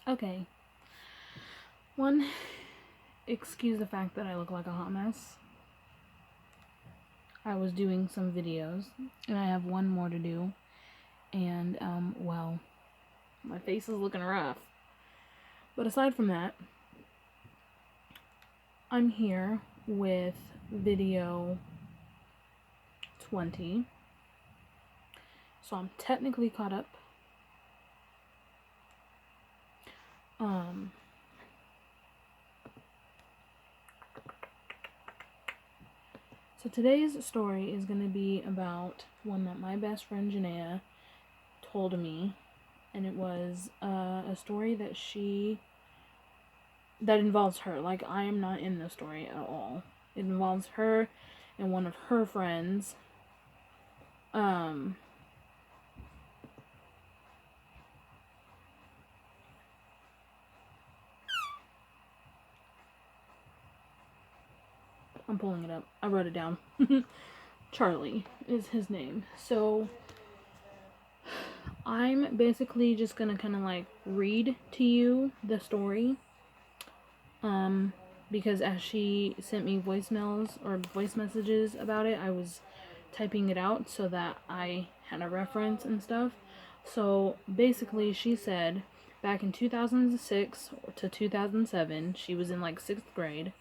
Okay. One, excuse the fact that I look like a hot mess. I was doing some videos, and I have one more to do. And, well, my face is looking rough. But aside from that, I'm here with video 20. So I'm technically caught up. So today's story is going to be about one that my best friend Janaea told me, and it was a story that involves her. Like, I am not in the story at all. It involves her and one of her friends. I'm pulling it up. I wrote it down. Charlie is his name. So I'm basically just gonna kind of like read to you the story. Because as she sent me voicemails or voice messages about it, I was typing it out so that I had a reference and stuff. So basically, she said back in 2006 to 2007, she was in like 6th grade.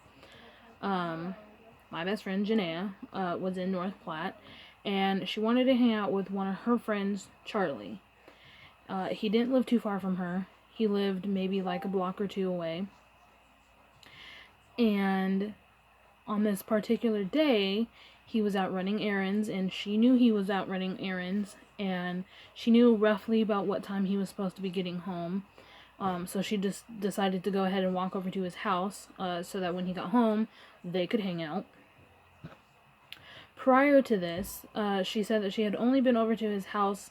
My best friend Janaea was in North Platte, and she wanted to hang out with one of her friends, Charlie. He didn't live too far from her. He lived maybe like a block or two away. And on this particular day, he was out running errands, and she knew he was out running errands, and she knew roughly about what time he was supposed to be getting home. So she just decided to go ahead and walk over to his house so that when he got home, they could hang out. Prior to this, she said that she had only been over to his house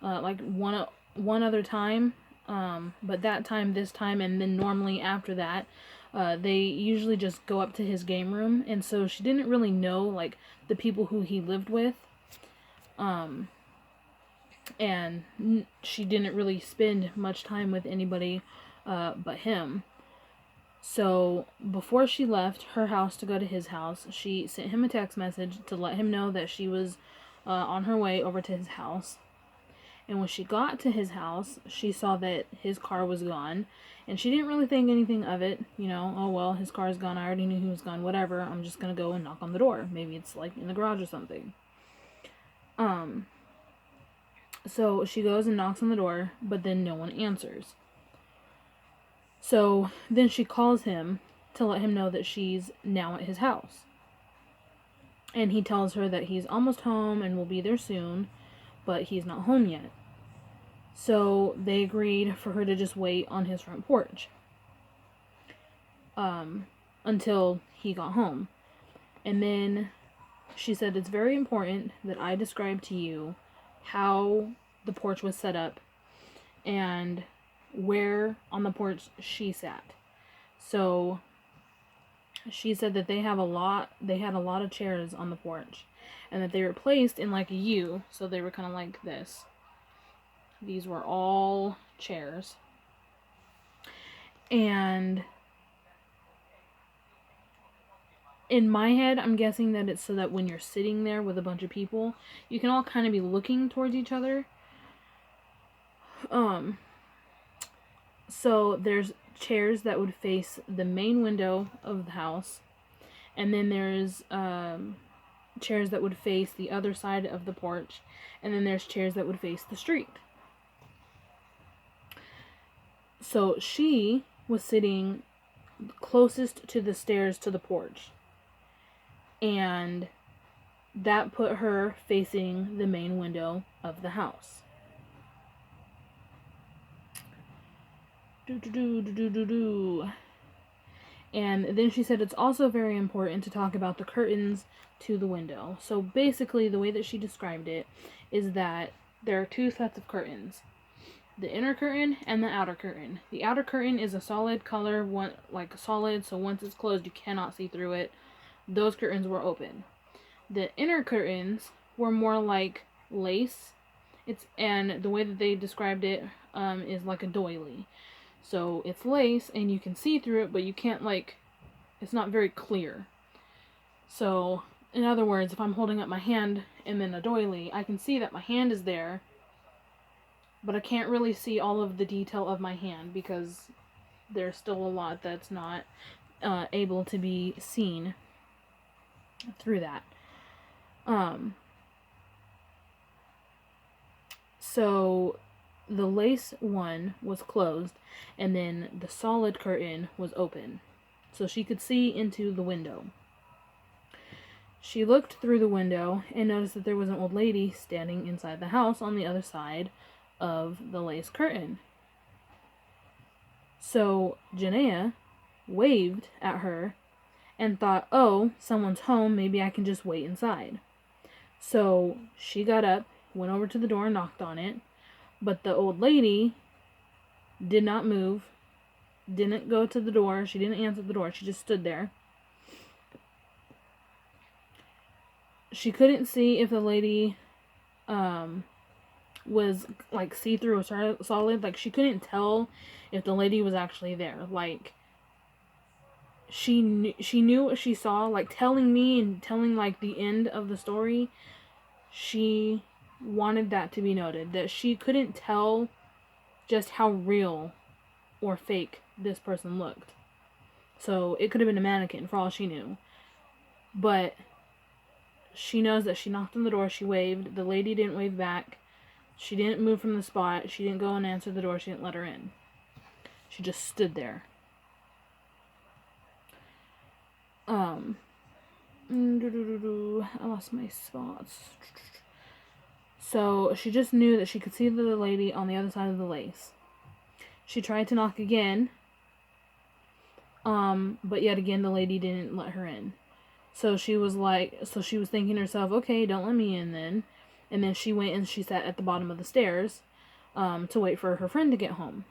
like one other time, but that time, this time, and then normally after that, they usually just go up to his game room, and so she didn't really know like the people who he lived with, and she didn't really spend much time with anybody but him. So before she left her house to go to his house, she sent him a text message to let him know that she was on her way over to his house. And when she got to his house, she saw that his car was gone. And she didn't really think anything of it. You know, oh well, his car's gone. I already knew he was gone. Whatever. I'm just going to go and knock on the door. Maybe it's like in the garage or something. So she goes and knocks on the door, but then no one answers. So then she calls him to let him know that she's now at his house. And he tells her that he's almost home and will be there soon, but he's not home yet. So they agreed for her to just wait on his front porch until he got home. And then she said, it's very important that I describe to you how the porch was set up and where on the porch she sat. So she said that they had a lot of chairs on the porch, and that they were placed in like a U, so they were kind of like this. These were all chairs. And in my head, I'm guessing that it's so that when you're sitting there with a bunch of people, you can all kind of be looking towards each other. So there's chairs that would face the main window of the house, and then there's chairs that would face the other side of the porch, and then there's chairs that would face the street. So she was sitting closest to the stairs to the porch, and that put her facing the main window of the house. And then she said it's also very important to talk about the curtains to the window. So basically, the way that she described it is that there are two sets of curtains. The inner curtain and the outer curtain. The outer curtain is a solid color, like solid, so once it's closed, you cannot see through it. Those curtains were open. The inner curtains were more like lace. And the way that they described it is like a doily. So it's lace and you can see through it, but you can't, like, it's not very clear. So, in other words, if I'm holding up my hand and then a doily, I can see that my hand is there, but I can't really see all of the detail of my hand because there's still a lot that's not able to be seen through that. So the lace one was closed, and then the solid curtain was open, so she could see into the window. She looked through the window and noticed that there was an old lady standing inside the house on the other side of the lace curtain. So Janaea waved at her and thought, oh, someone's home, maybe I can just wait inside. So she got up, went over to the door and knocked on it, but the old lady did not move, didn't go to the door, she didn't answer the door, she just stood there. She couldn't see if the lady was like see-through or solid. Like, she couldn't tell if the lady was actually there. Like, she knew what she saw. Like, telling me and telling like the end of the story, she wanted that to be noted, that she couldn't tell just how real or fake this person looked. So it could have been a mannequin for all she knew. But she knows that she knocked on the door, she waved, the lady didn't wave back, she didn't move from the spot, she didn't go and answer the door, she didn't let her in. She just stood there. I lost my spots. So she just knew that she could see the lady on the other side of the lace. She tried to knock again, but yet again the lady didn't let her in. So she was thinking to herself, okay, don't let me in then. And then she went and she sat at the bottom of the stairs to wait for her friend to get home.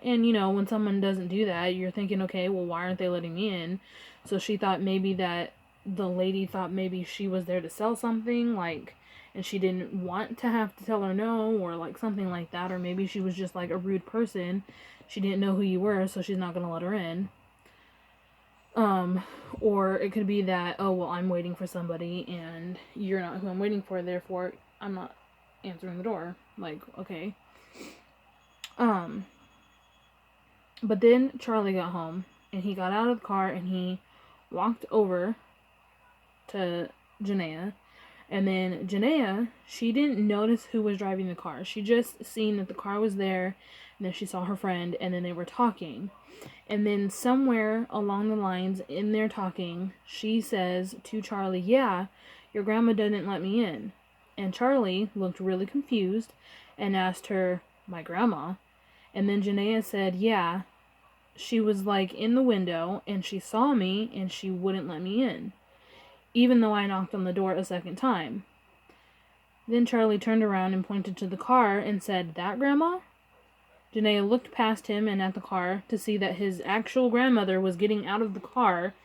And, you know, when someone doesn't do that, you're thinking, okay, well, why aren't they letting me in? So she thought maybe that the lady thought maybe she was there to sell something, like, and she didn't want to have to tell her no, or like something like that. Or maybe she was just like a rude person. She didn't know who you were, so she's not going to let her in. Or it could be that, oh, well, I'm waiting for somebody and you're not who I'm waiting for, therefore I'm not answering the door. Like, okay. But then Charlie got home and he got out of the car and he walked over to Janaea. And then Janaea, she didn't notice who was driving the car. She just seen that the car was there, and then she saw her friend, and then they were talking. And then somewhere along the lines in their talking, she says to Charlie, yeah, your grandma didn't let me in. And Charlie looked really confused and asked her, my grandma? And then Janaea said, yeah, she was like in the window and she saw me and she wouldn't let me in, even though I knocked on the door a second time. Then Charlie turned around and pointed to the car and said, that grandma? Janaea looked past him and at the car to see that his actual grandmother was getting out of the car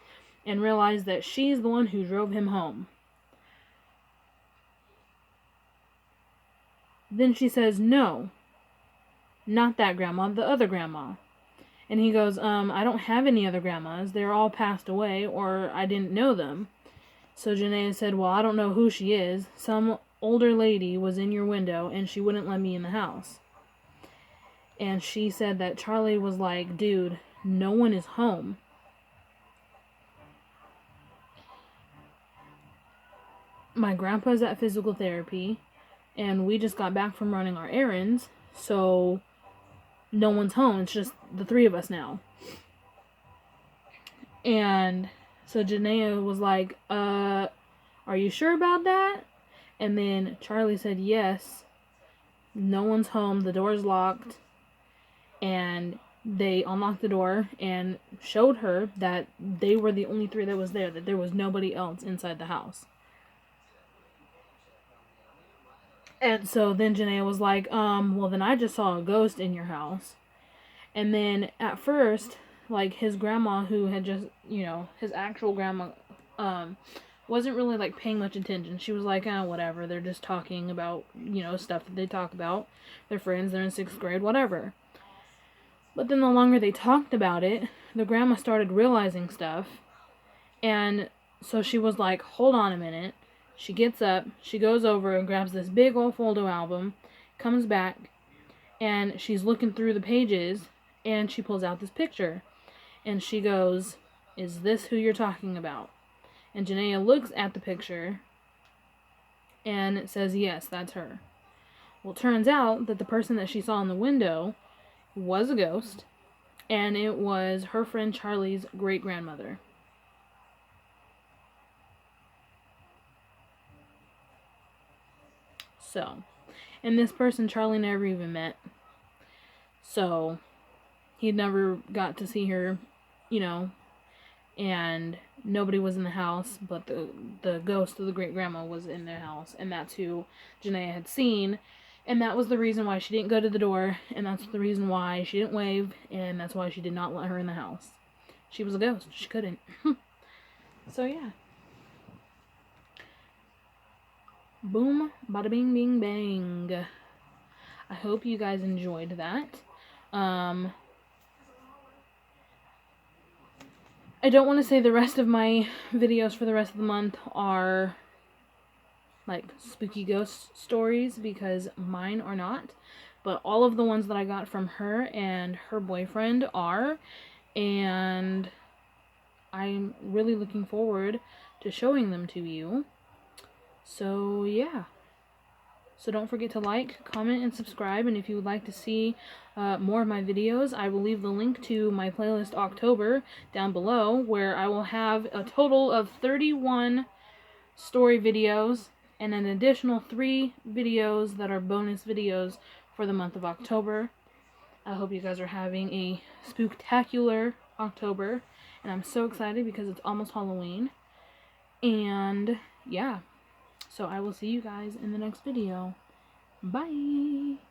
and realized that she's the one who drove him home. Then she says, no, not that grandma, the other grandma. And he goes, I don't have any other grandmas. They're all passed away, or I didn't know them. So Janaea said, well, I don't know who she is. Some older lady was in your window, and she wouldn't let me in the house. And she said that Charlie was like, dude, no one is home. My grandpa's at physical therapy, and we just got back from running our errands, so no one's home. It's just the three of us now. And so Janaea was like, are you sure about that? And then Charlie said, yes, no one's home, the door's locked. And they unlocked the door and showed her that they were the only three that was there, that there was nobody else inside the house. And so then Janaea was like, well, then I just saw a ghost in your house. And then at first, like, his grandma, who had just, you know, his actual grandma, wasn't really, like, paying much attention. She was like, whatever, they're just talking about, you know, stuff that they talk about. They're friends, they're in 6th grade, whatever. But then the longer they talked about it, the grandma started realizing stuff. And so she was like, hold on a minute. She gets up, she goes over and grabs this big old photo album, comes back, and she's looking through the pages, and she pulls out this picture. And she goes, is this who you're talking about? And Janaea looks at the picture and says, yes, that's her. Well, it turns out that the person that she saw in the window was a ghost, and it was her friend Charlie's great-grandmother. So, and this person Charlie never even met. So, he never got to see her, you know, and nobody was in the house, but the ghost of the great-grandma was in the house, and that's who Janaea had seen, and that was the reason why she didn't go to the door, and that's the reason why she didn't wave, and that's why she did not let her in the house. She was a ghost. She couldn't. So, yeah. Boom, bada bing, bing, bang. I hope you guys enjoyed that. I don't want to say the rest of my videos for the rest of the month are like spooky ghost stories, because mine are not. But all of the ones that I got from her and her boyfriend are. And I'm really looking forward to showing them to you. So, yeah. So don't forget to like, comment, and subscribe. And if you would like to see more of my videos, I will leave the link to my playlist October down below, where I will have a total of 31 story videos and an additional 3 videos that are bonus videos for the month of October. I hope you guys are having a spooktacular October, and I'm so excited because it's almost Halloween. And yeah. So I will see you guys in the next video. Bye!